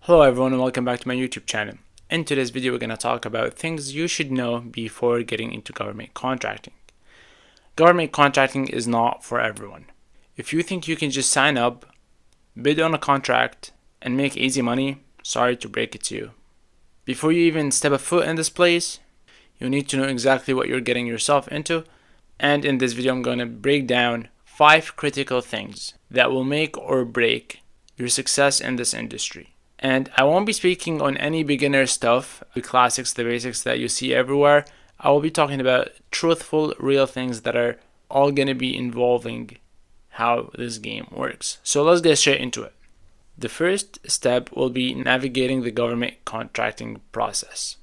Hello everyone and welcome back to my YouTube channel. In today's video we're going to talk about things you should know before getting into government contracting. Government contracting is not for everyone. If you think you can just sign up, bid on a contract, and make easy money, sorry to break it to you. Before you even step a foot in this place, you need to know exactly what you're getting yourself into, and in this video I'm going to break down 5 critical things that will make or break your success in this industry. And I won't be speaking on any beginner stuff, the classics, the basics that you see everywhere. I will be talking about truthful, real things that are all going to be involving how this game works. So let's get straight into it. The first step will be navigating the government contracting process.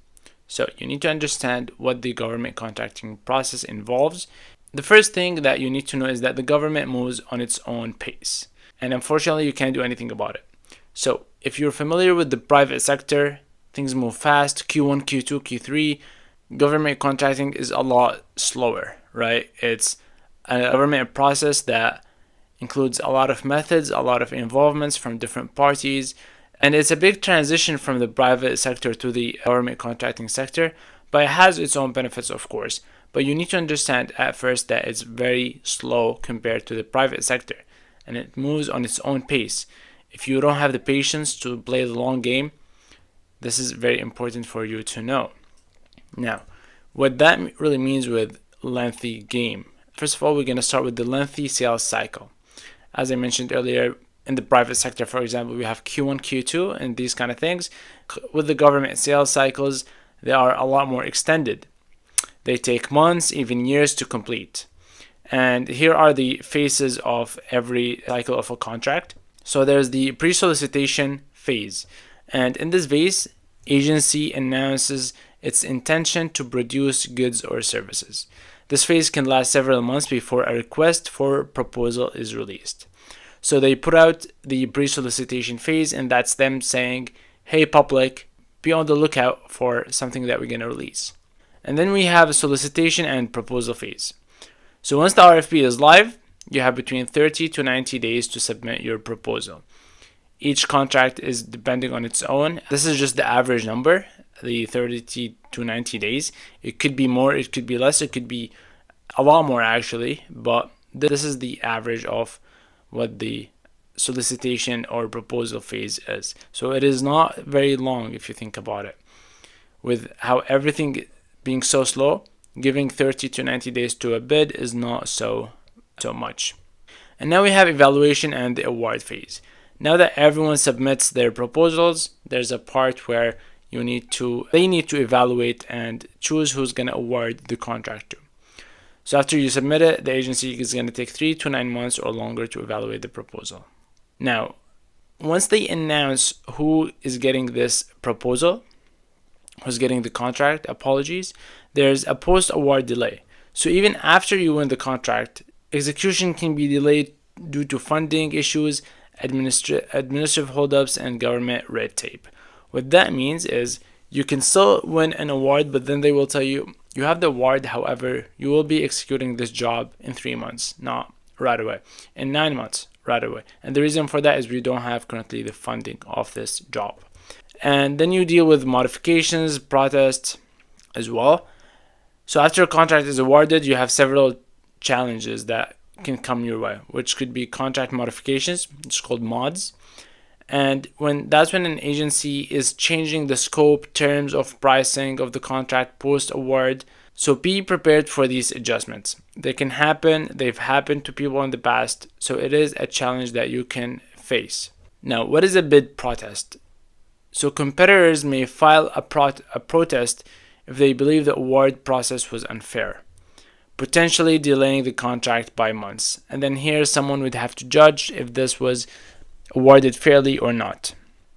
So you need to understand what the government contracting process involves. The first thing that you need to know is that the government moves on its own pace. And unfortunately, you can't do anything about it. So if you're familiar with the private sector, things move fast, Q1, Q2, Q3. Government contracting is a lot slower, right? It's a government process that includes a lot of methods, a lot of involvements from different parties, and it's a big transition from the private sector to the government contracting sector, but it has its own benefits, of course. But you need to understand at first that it's very slow compared to the private sector, and it moves on its own pace. If you don't have the patience to play the long game, this is very important for you to know. Now, what that really means with lengthy game. First of all, we're going to start with the lengthy sales cycle. As I mentioned earlier, in the private sector, for example, we have Q1, Q2, and these kind of things. With the government sales cycles, they are a lot more extended. They take months, even years to complete. And here are the phases of every cycle of a contract. So there's the pre-solicitation phase, and in this phase, agency announces its intention to produce goods or services. This phase can last several months before a request for proposal is released. So they put out the pre-solicitation phase, and that's them saying, hey public, be on the lookout for something that we're going to release. And then we have a solicitation and proposal phase. So once the RFP is live, you have between 30 to 90 days to submit your proposal. Each contract is depending on its own. This is just the average number, the 30 to 90 days. It could be more, it could be less, it could be a lot more actually, but this is the average of what the solicitation or proposal phase is. So it is not very long if you think about it. With how everything being so slow, giving 30 to 90 days to a bid is not so much. And now we have evaluation and the award phase. Now that everyone submits their proposals, there's a part where they need to evaluate and choose who's going to award the contract to. So after you submit it, the agency is going to take 3 to 9 months or longer to evaluate the proposal. Now, once they announce who is getting this proposal, who's getting the contract, there's a post-award delay. So even after you win the contract, execution can be delayed due to funding issues, administrative holdups, and government red tape. What that means is you can still win an award, but then they will tell you, you have the award, however, you will be executing this job in 3 months, not right away, in 9 months, right away. And the reason for that is we don't have currently the funding of this job. And then you deal with modifications, protests as well. So after a contract is awarded, you have several challenges that can come your way, which could be contract modifications. It's called mods. And that's when an agency is changing the scope, terms of pricing of the contract post award. So be prepared for these adjustments. They can happen, they've happened to people in the past, so it is a challenge that you can face. Now, what is a bid protest? So competitors may file a protest if they believe the award process was unfair, potentially delaying the contract by months. And then here someone would have to judge if this was awarded fairly or not.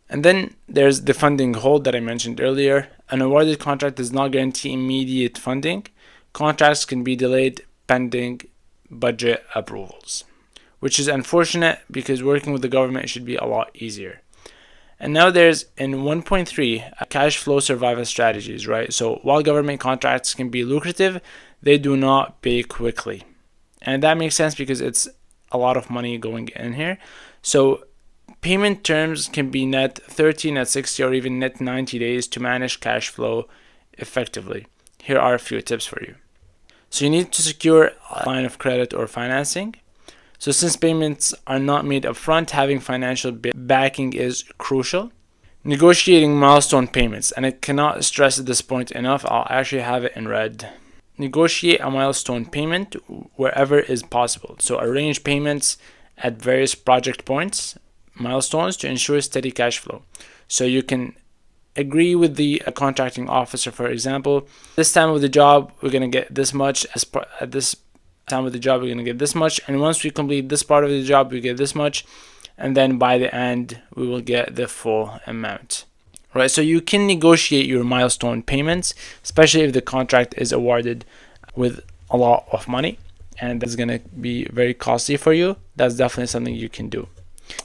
And then there's the funding hold that I mentioned earlier. An awarded contract does not guarantee immediate funding. Contracts can be delayed pending budget approvals, which is unfortunate because working with the government should be a lot easier. And now there's in 1.3 cash flow survival strategies, right? So while government contracts can be lucrative, they do not pay quickly. And that makes sense because it's a lot of money going in here. So Payment terms can be net 30, net 60, or even net 90 days to manage cash flow effectively. Here are a few tips for you. So you need to secure a line of credit or financing. So since payments are not made upfront, having financial backing is crucial. Negotiating milestone payments, and I cannot stress this point enough. I'll actually have it in red. Negotiate a milestone payment wherever is possible. So arrange payments at various project points, milestones, to ensure steady cash flow. So you can agree with the contracting officer, for example, this time of the job we're going to get this much, at this time of the job we're going to get this much, and once we complete this part of the job we get this much, and then by the end we will get the full amount. Right, so you can negotiate your milestone payments, especially if the contract is awarded with a lot of money and that's going to be very costly for you. That's definitely something you can do.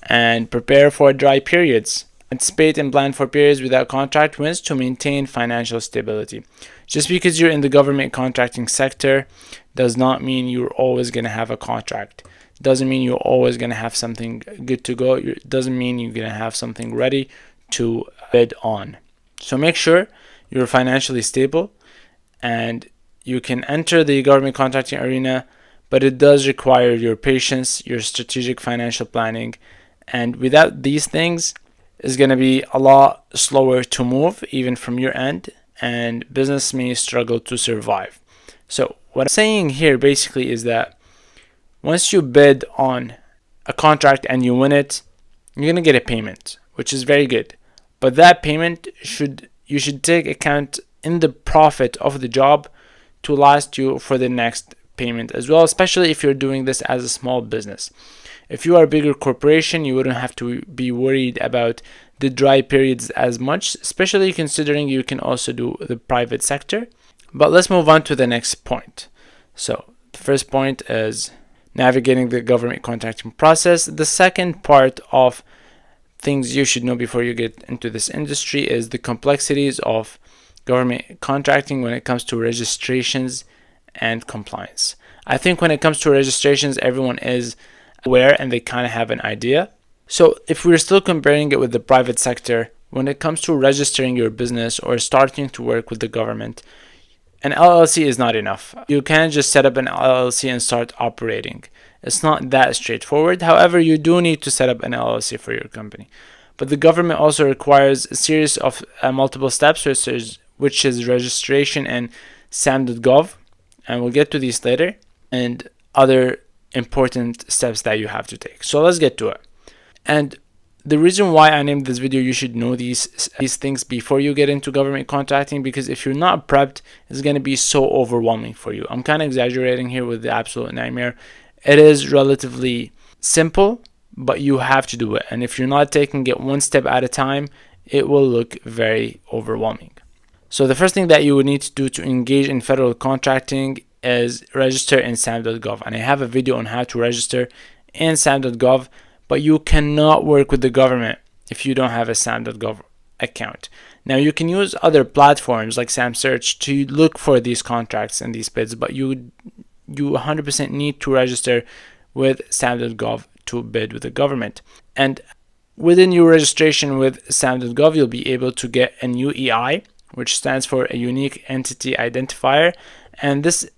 And prepare for dry periods. Anticipate and plan for periods without contract wins to maintain financial stability. Just because you're in the government contracting sector does not mean you're always going to have a contract. Doesn't mean you're always going to have something good to go. It doesn't mean you're going to have something ready to bid on. So make sure you're financially stable and you can enter the government contracting arena, but it does require your patience, your strategic financial planning, and without these things, it's going to be a lot slower to move even from your end, and business may struggle to survive. So what I'm saying here basically is that once you bid on a contract and you win it, you're going to get a payment, which is very good. But that payment you should take account in the profit of the job to last you for the next payment as well, especially if you're doing this as a small business. If you are a bigger corporation, you wouldn't have to be worried about the dry periods as much, especially considering you can also do the private sector. But let's move on to the next point. So the first point is navigating the government contracting process. The second part of things you should know before you get into this industry is the complexities of government contracting when it comes to registrations and compliance. I think when it comes to registrations, everyone is aware and they kind of have an idea. So if we're still comparing it with the private sector, when it comes to registering your business or starting to work with the government, an LLC is not enough. You can't just set up an LLC and start operating. It's not that straightforward. However, you do need to set up an LLC for your company. But the government also requires a series of multiple steps, which is registration and SAM.gov, and we'll get to these later, and other important steps that you have to take. So let's get to it. And the reason why I named this video, you should know these things before you get into government contracting, because if you're not prepped, it's going to be so overwhelming for you. I'm kind of exaggerating here with the absolute nightmare. It is relatively simple, but you have to do it. And if you're not taking it one step at a time, it will look very overwhelming. So the first thing that you would need to do to engage in federal contracting is register in SAM.gov. And I have a video on how to register in SAM.gov, but you cannot work with the government if you don't have a SAM.gov account. Now you can use other platforms like SAMSearch to look for these contracts and these bids, but you 100% need to register with SAM.gov to bid with the government. And within your registration with SAM.gov, you'll be able to get a new EI, which stands for a unique entity identifier. And this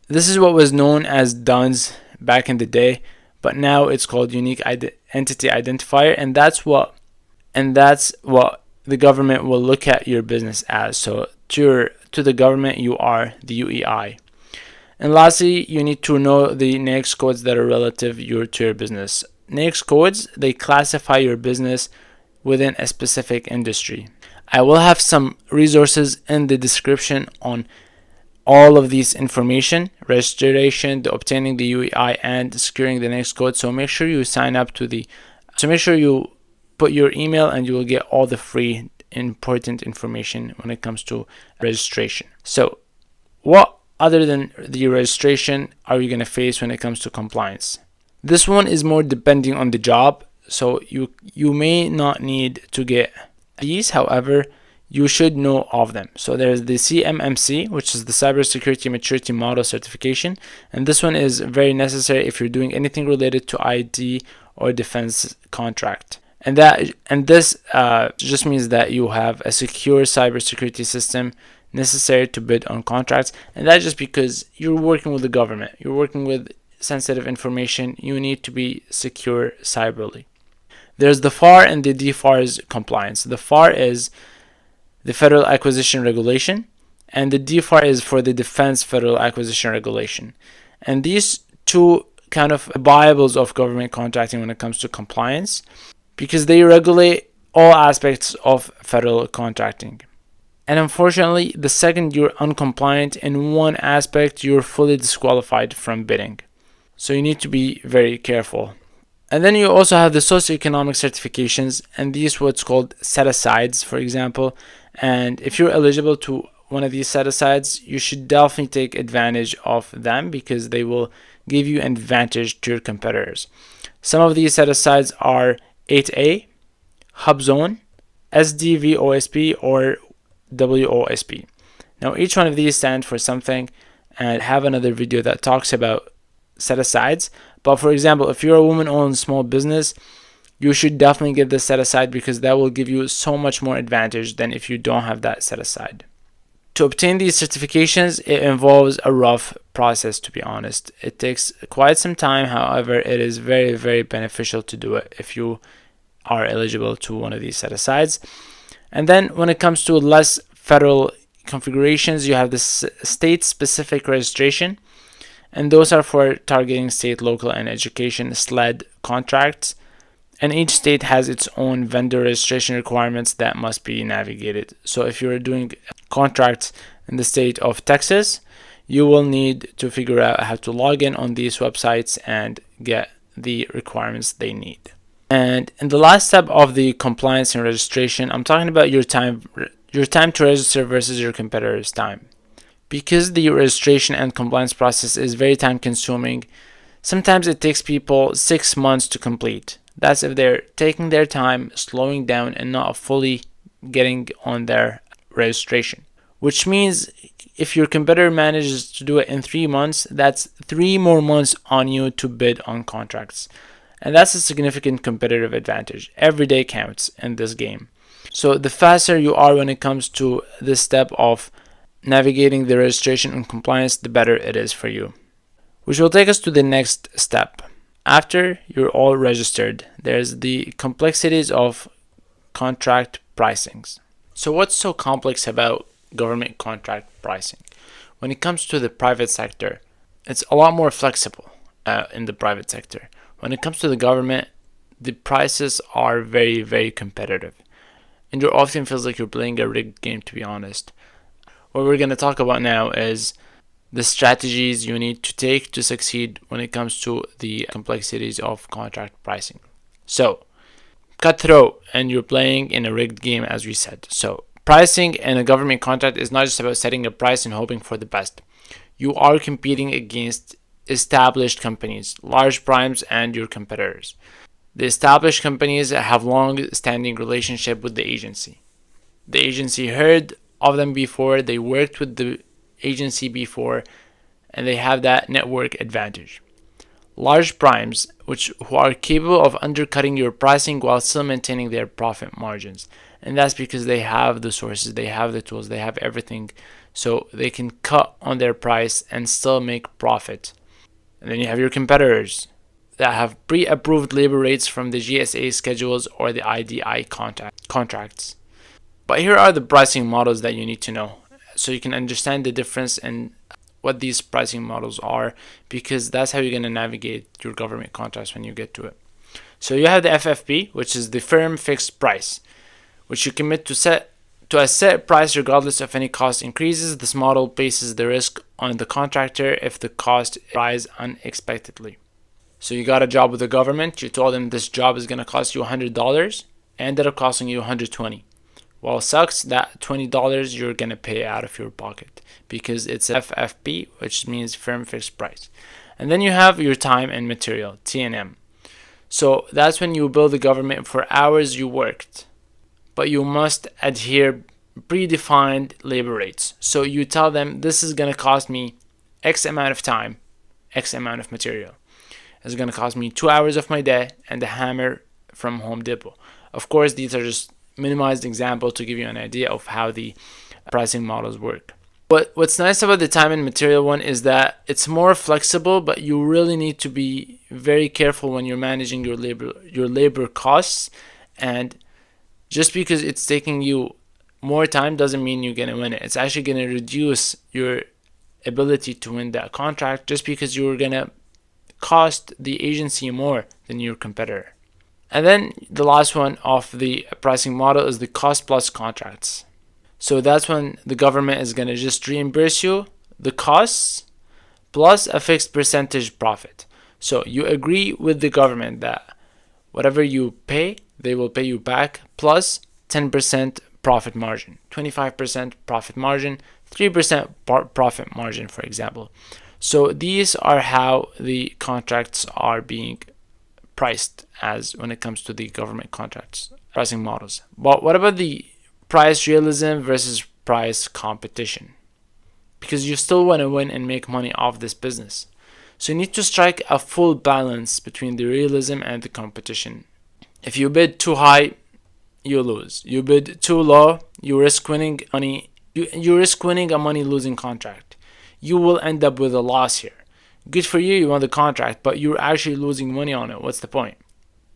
is what was known as DUNS back in the day, but now it's called unique entity identifier, and that's what the government will look at your business as. So to the government, you are the UEI. And lastly, you need to know the NAICS codes that are relative to your business. NAICS codes, they classify your business within a specific industry. I will have some resources in the description on all of these information: registration, obtaining the UEI, and securing the NAICS code. So make sure you sign up make sure you put your email and you will get all the free important information when it comes to registration. So what other than the registration are you going to face when it comes to compliance? This one is more depending on the job. So you may not need to get these, however, you should know of them. So there's the CMMC, which is the Cybersecurity Maturity Model Certification, and this one is very necessary if you're doing anything related to IT or defense contract. And this just means that you have a secure cybersecurity system necessary to bid on contracts, and that's just because you're working with the government, you're working with sensitive information, you need to be secure cyberly. There's the FAR and the DFAR's compliance. The FAR is the Federal Acquisition Regulation, and the DFAR is for the Defense Federal Acquisition Regulation. And these two kind of bibles of government contracting when it comes to compliance, because they regulate all aspects of federal contracting. And unfortunately, the second you're uncompliant in one aspect, you're fully disqualified from bidding. So you need to be very careful. And then you also have the socioeconomic certifications, and these what's called set-asides, for example. And if you're eligible to one of these set-asides, you should definitely take advantage of them because they will give you an advantage to your competitors. Some of these set-asides are 8A, HubZone, SDVOSP, or WOSP. Now each one of these stand for something, and I have another video that talks about set-asides. But for example, if you're a woman-owned small business, you should definitely get this set-aside because that will give you so much more advantage than if you don't have that set-aside. To obtain these certifications, it involves a rough process, to be honest. It takes quite some time, however, it is very, very beneficial to do it if you are eligible to one of these set-asides. And then when it comes to less federal configurations, you have the state-specific registration, and those are for targeting state, local, and education SLED contracts. And each state has its own vendor registration requirements that must be navigated. So if you're doing contracts in the state of Texas, you will need to figure out how to log in on these websites and get the requirements they need. And in the last step of the compliance and registration, I'm talking about your time to register versus your competitor's time. Because the registration and compliance process is very time consuming, sometimes it takes people 6 months to complete. That's if they're taking their time, slowing down, and not fully getting on their registration. Which means if your competitor manages to do it in 3 months, that's 3 more months on you to bid on contracts. And that's a significant competitive advantage. Every day counts in this game. So the faster you are when it comes to this step of navigating the registration and compliance, the better it is for you. Which will take us to the next step. After you're all registered, there's the complexities of contract pricings. So what's so complex about government contract pricing? When it comes to the private sector, it's a lot more flexible in the private sector. When it comes to the government, the prices are very, very competitive. And it often feels like you're playing a rigged game, to be honest. What we're going to talk about now is the strategies you need to take to succeed when it comes to the complexities of contract pricing. So, cutthroat, and you're playing in a rigged game, as we said. So, pricing in a government contract is not just about setting a price and hoping for the best. You are competing against established companies, large primes, and your competitors. The established companies have long-standing relationship with the agency. The agency heard of them before, they worked with the agency before, and they have that network advantage. Large primes, who are capable of undercutting your pricing while still maintaining their profit margins. And that's because they have the sources, they have the tools, they have everything, so they can cut on their price and still make profit. And then you have your competitors that have pre-approved labor rates from the GSA schedules or the IDI contracts. But here are the pricing models that you need to know so you can understand the difference in what these pricing models are, because that's how you're going to navigate your government contracts when you get to it. So you have the FFP, which is the firm fixed price, which you commit to a set price regardless of any cost increases. This model places the risk on the contractor if the cost rise unexpectedly. So you got a job with the government, you told them this job is going to cost you $100, ended up costing you $120. Well, sucks that $20 you're going to pay out of your pocket because it's FFP, which means firm fixed price. And then you have your time and material, T&M. So that's when you bill the government for hours you worked, but you must adhere predefined labor rates. So you tell them this is going to cost me X amount of time, X amount of material. It's going to cost me 2 hours of my day and a hammer from Home Depot. Of course, these are just minimized example to give you an idea of how the pricing models work. But what's nice about the time and material one is that it's more flexible, but you really need to be very careful when you're managing your labor costs. And just because it's taking you more time doesn't mean you're going to win it. It's actually going to reduce your ability to win that contract just because you're going to cost the agency more than your competitor. And then the last one of the pricing model is the cost plus contracts. So that's when the government is going to just reimburse you the costs plus a fixed percentage profit. So you agree with the government that whatever you pay, they will pay you back plus 10% profit margin, 25% profit margin, 3% profit margin, for example. So these are how the contracts are being priced as when it comes to the government contracts pricing models. But what about the price realism versus price competition? Because you still want to win and make money off this business. So you need to strike a full balance between the realism and the competition. If you bid too high, you lose. You bid too low, you risk winning money. You risk winning a money losing contract. You will end up with a loss here. Good for you, you won the contract, but you're actually losing money on it. What's the point?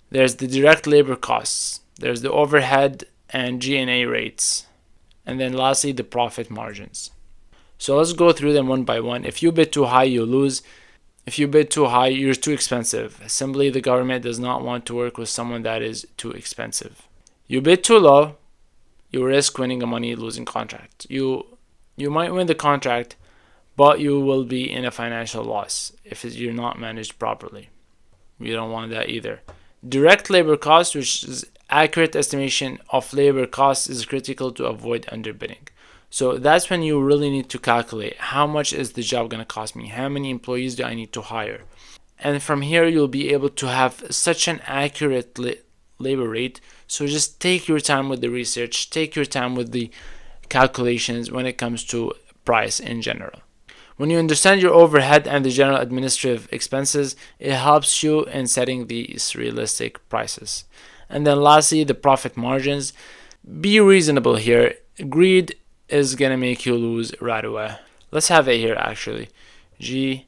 There's the direct labor costs. There's the overhead and G&A rates. And then lastly, the profit margins. So let's go through them one by one. If you bid too high, you lose. If you bid too high, you're too expensive. Simply, the government does not want to work with someone that is too expensive. You bid too low, you risk winning a money-losing contract. You might win the contract, but you will be in a financial loss if you're not managed properly. We don't want that either. Direct labor cost, which is accurate estimation of labor costs, is critical to avoid underbidding. So that's when you really need to calculate how much is the job going to cost me? How many employees do I need to hire? And from here, you'll be able to have such an accurate labor rate. So just take your time with the research, take your time with the calculations when it comes to price in general. When you understand your overhead and the general administrative expenses, it helps you in setting these realistic prices. And then lastly, the profit margins. Be reasonable here. Greed is going to make you lose right away. Let's have it here actually. G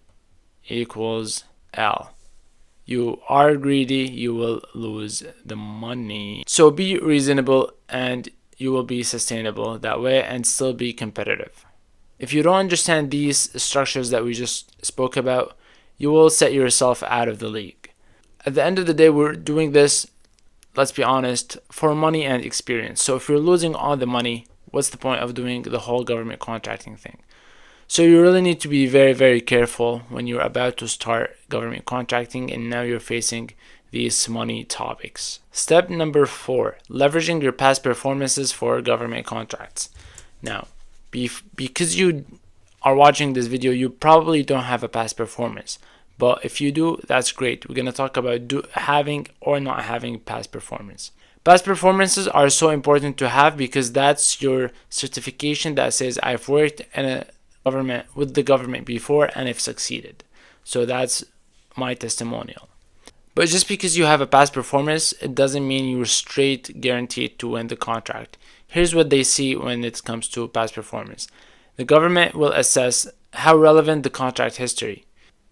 equals L. You are greedy, you will lose the money. So be reasonable and you will be sustainable that way and still be competitive. If you don't understand these structures that we just spoke about, you will set yourself out of the league. At the end of the day, we're doing this, let's be honest, for money and experience. So if you're losing all the money, what's the point of doing the whole government contracting thing? So you really need to be very, very careful when you're about to start government contracting and now you're facing these money topics. Step number 4, leveraging your past performances for government contracts. Now, because you are watching this video, you probably don't have a past performance. But if you do, that's great. We're going to talk about having or not having past performance. Past performances are so important to have because that's your certification that says I've worked with the government before and I've succeeded. So that's my testimonial. But just because you have a past performance, it doesn't mean you're straight guaranteed to win the contract. Here's what they see when it comes to past performance. The government will assess how relevant the contract history.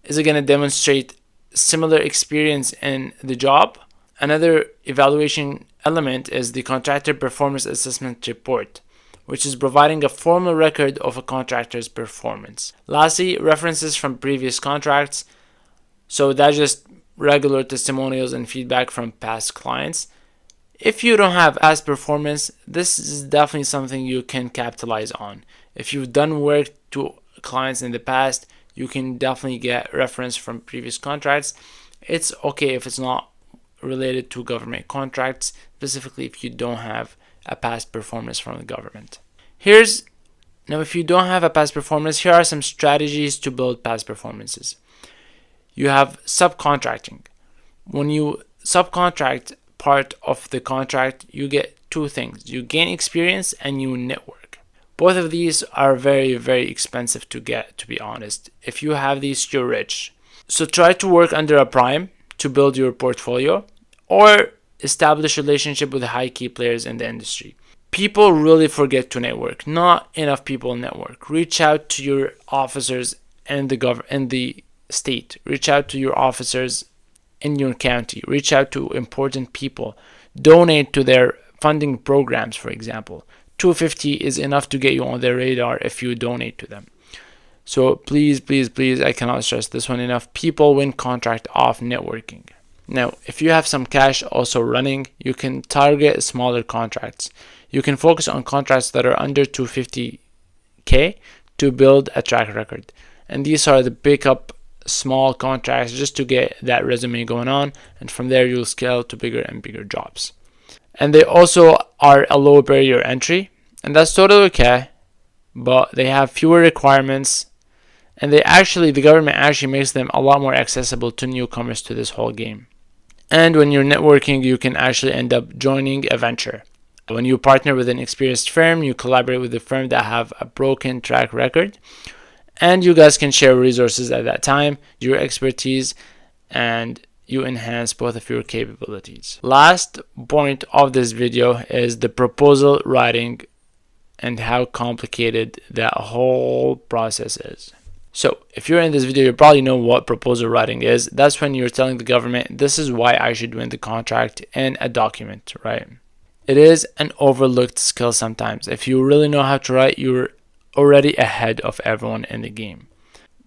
Is it going to demonstrate similar experience in the job? Another evaluation element is the contractor performance assessment report, which is providing a formal record of a contractor's performance. Lastly, references from previous contracts. So that's just regular testimonials and feedback from past clients. If you don't have past performance, this is definitely something you can capitalize on. If you've done work to clients in the past, you can definitely get reference from previous contracts. It's okay if it's not related to government contracts, specifically if you don't have a past performance from the government. Now if you don't have a past performance, here are some strategies to build past performances. You have subcontracting. When you subcontract part of the contract, you get two things. You gain experience and you network. Both of these are very, very expensive to get, to be honest. If you have these, you're rich. So try to work under a prime to build your portfolio, or establish relationship with high key players in the industry. People really forget to network. Not enough people network. Reach out to your officers in the state. Reach out to your officers in your county. Reach out to important people. Donate to their funding programs, for example. $250 is enough to get you on their radar if you donate to them. So please, please, please, I cannot stress this one enough. People win contract off networking. Now, if you have some cash also running, you can target smaller contracts. You can focus on contracts that are under $250K to build a track record. And these are the pick up small contracts just to get that resume going on. And from there, you'll scale to bigger and bigger jobs. And they also are a low barrier entry. And that's totally okay. But they have fewer requirements. And the government actually makes them a lot more accessible to newcomers to this whole game. And when you're networking, you can actually end up joining a venture. When you partner with an experienced firm, you collaborate with a firm that have a broken track record, and you guys can share resources at that time, your expertise, and you enhance both of your capabilities. Last point of this video is the proposal writing and how complicated that whole process is. So if you're in this video, you probably know what proposal writing is. That's when you're telling the government, this is why I should win the contract in a document, right? It is an overlooked skill sometimes. If you really know how to write, you're already ahead of everyone in the game.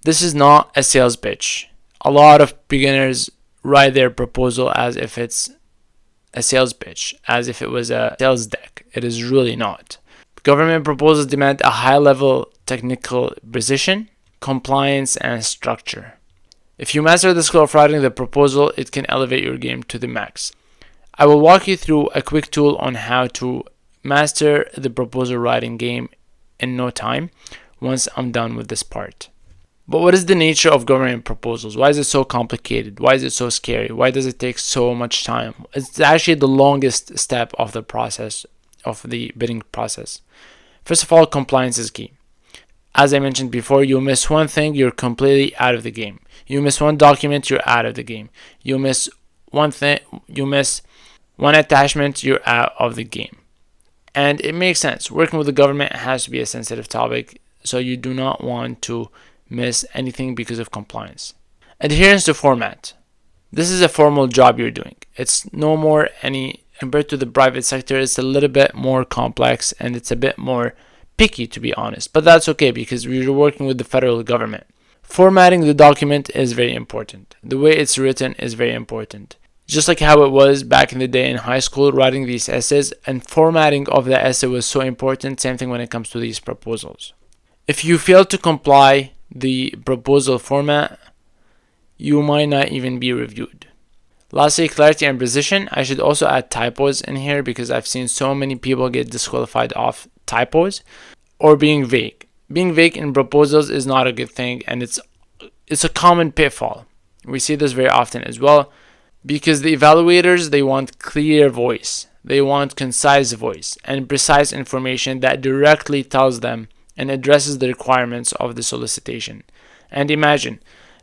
This is not a sales pitch. A lot of beginners write their proposal as if it's a sales pitch, as if it was a sales deck. It is really not. Government proposals demand a high-level technical precision, compliance, and structure. If you master the skill of writing the proposal, it can elevate your game to the max. I will walk you through a quick tool on how to master the proposal writing game in no time once I'm done with this part. But what is the nature of government proposals? Why is it so complicated? Why is it so scary? Why does it take so much time? It's actually the longest step of the process, of the bidding process. First of all, compliance is key. As I mentioned before, you miss one thing, you're completely out of the game. You miss one document, you're out of the game. You miss one attachment, you're out of the game. And it makes sense. Working with the government has to be a sensitive topic, so you do not want to miss anything because of compliance. Adherence to format. This is a formal job you're doing. It's no more compared to the private sector, it's a little bit more complex and it's a bit more picky, to be honest. But that's okay because we're working with the federal government. Formatting the document is very important. The way it's written is very important. Just like how it was back in the day in high school, writing these essays, and formatting of the essay was so important. Same thing when it comes to these proposals. If you fail to comply the proposal format, you might not even be reviewed. Lastly, clarity and precision. I should also add typos in here because I've seen so many people get disqualified off typos or being vague. Being vague in proposals is not a good thing, and it's a common pitfall. We see this very often as well. Because the evaluators, they want clear voice, they want concise voice and precise information that directly tells them and addresses the requirements of the solicitation. And imagine,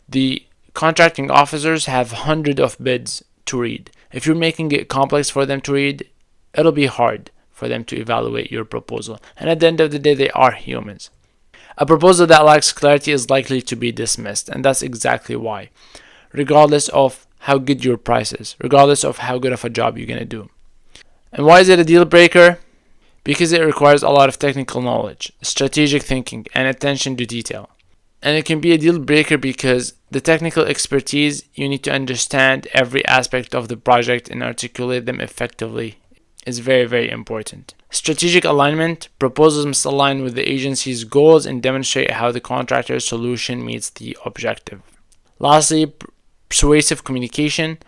the contracting officers have hundreds of bids to read. If you're making it complex for them to read, it'll be hard for them to evaluate your proposal. And at the end of the day, they are humans. A proposal that lacks clarity is likely to be dismissed, and that's exactly why, regardless of how good your price is, regardless of how good of a job you're going to do. And why is it a deal breaker? Because it requires a lot of technical knowledge, strategic thinking, and attention to detail. And it can be a deal breaker because the technical expertise, you need to understand every aspect of the project and articulate them effectively, is very, very important. Strategic alignment. Proposals must align with the agency's goals and demonstrate how the contractor's solution meets the objective. Lastly, persuasive communication.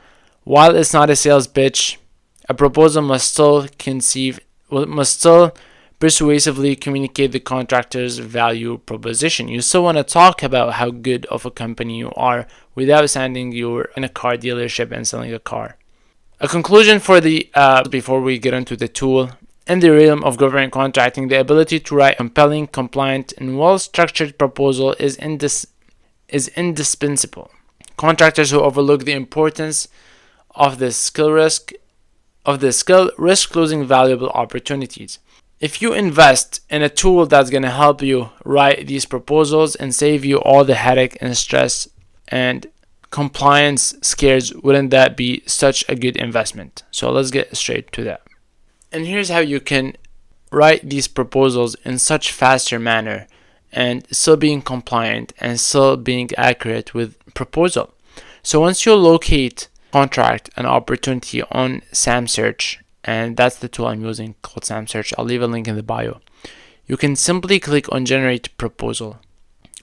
While it's not a sales pitch, a proposal must still persuasively communicate the contractor's value proposition. You still want to talk about how good of a company you are without sounding you're in a car dealership and selling a car. A conclusion for the before we get into the tool. In the realm of government contracting, the ability to write compelling, compliant, and well-structured proposal is indispensable. Contractors who overlook the importance of the skill risk of this skill, risk losing valuable opportunities. If you invest in a tool that's going to help you write these proposals and save you all the headache and stress and compliance scares, wouldn't that be such a good investment? So let's get straight to that. And here's how you can write these proposals in such faster manner and still being compliant and still being accurate with proposal. So once you locate contract an opportunity on SAMsearch, and that's the tool I'm using called SAMsearch, I'll leave a link in the bio, you can simply click on generate proposal.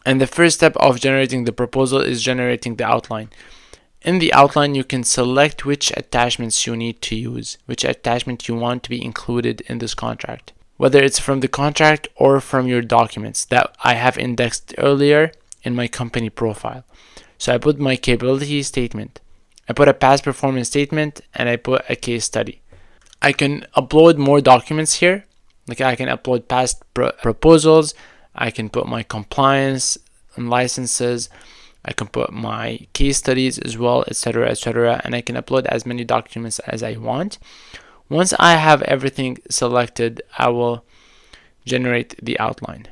And the first step of generating the proposal is generating the outline. In the outline, you can select which attachments you need to use, which attachment you want to be included in this contract, whether it's from the contract or from your documents that I have indexed earlier in my company profile. So I put my capability statement, I put a past performance statement, and I put a case study. I can upload more documents here, like I can upload past proposals, I can put my compliance and licenses, I can put my case studies as well, etc., etc., and I can upload as many documents as I want. Once I have everything selected, I will generate the outline.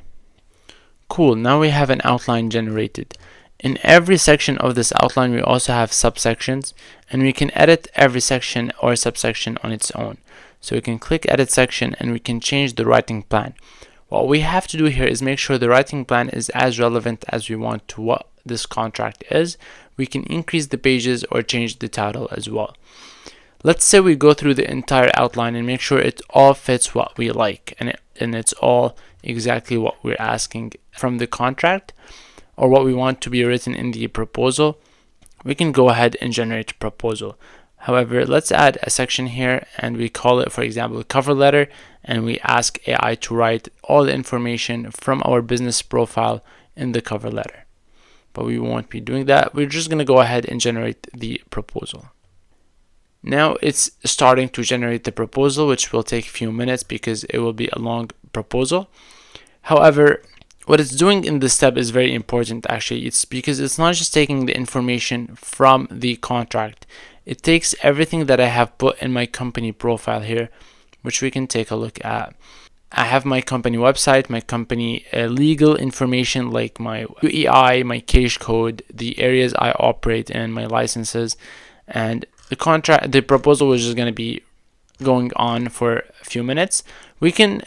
Cool, now we have an outline generated. In every section of this outline, we also have subsections, and we can edit every section or subsection on its own. So we can click edit section and we can change the writing plan. What we have to do here is make sure the writing plan is as relevant as we want to what this contract is. We can increase the pages or change the title as well. Let's say we go through the entire outline and make sure it all fits what we like and it's all exactly what we're asking from the contract or what we want to be written in the proposal. We can go ahead and generate a proposal. However, let's add a section here and we call it, for example, cover letter, and we ask AI to write all the information from our business profile in the cover letter. But we won't be doing that. We're just going to go ahead and generate the proposal. Now it's starting to generate the proposal, which will take a few minutes because it will be a long proposal. However, what it's doing in this step is very important actually. It's because it's not just taking the information from the contract. It takes everything that I have put in my company profile here, which we can take a look at. I have my company website, my company legal information like my UEI, my case code, the areas I operate in, my licenses, and the proposal was just going to be going on for a few minutes. We can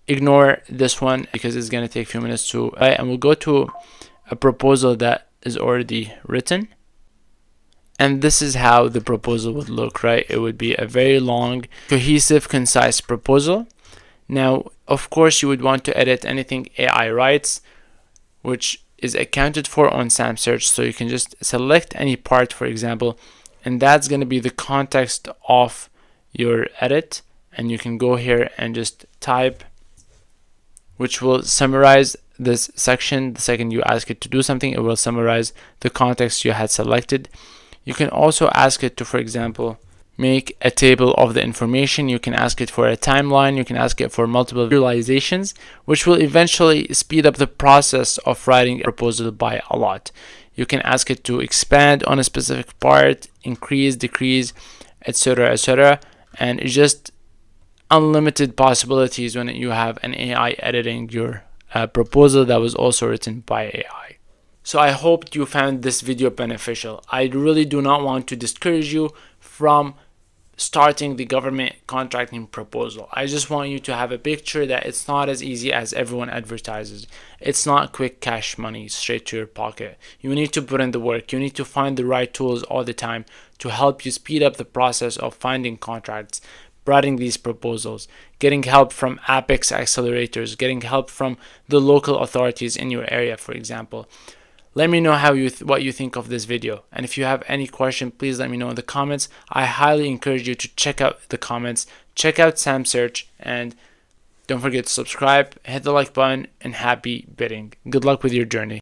ignore this one because it's going to take a few minutes to write, and we'll go to a proposal that is already written. And this is how the proposal would look, right? It would be a very long, cohesive, concise proposal. Now, of course, you would want to edit anything AI writes, which is accounted for on SAMsearch. So you can just select any part, for example, and that's going to be the context of your edit. And you can go here and just type, which will summarize this section. The second you ask it to do something, it will summarize the context you had selected. You can also ask it to, for example, make a table of the information. You can ask it for a timeline. You can ask it for multiple visualizations, which will eventually speed up the process of writing a proposal by a lot. You can ask it to expand on a specific part, increase, decrease, etc., etc., and it's just unlimited possibilities when you have an AI editing your proposal that was also written by AI. So I hope you found this video beneficial. I really do not want to discourage you from starting the government contracting proposal. I just want you to have a picture that it's not as easy as everyone advertises. It's not quick cash money straight to your pocket. You need to put in the work. You need to find the right tools all the time to help you speed up the process of finding contracts, writing these proposals, getting help from Apex accelerators, getting help from the local authorities in your area, for example. Let me know how what you think of this video, and if you have any question, please let me know in the comments. I highly encourage you to check out the comments, check out SAMsearch, and don't forget to subscribe, hit the like button, and happy bidding. Good luck with your journey.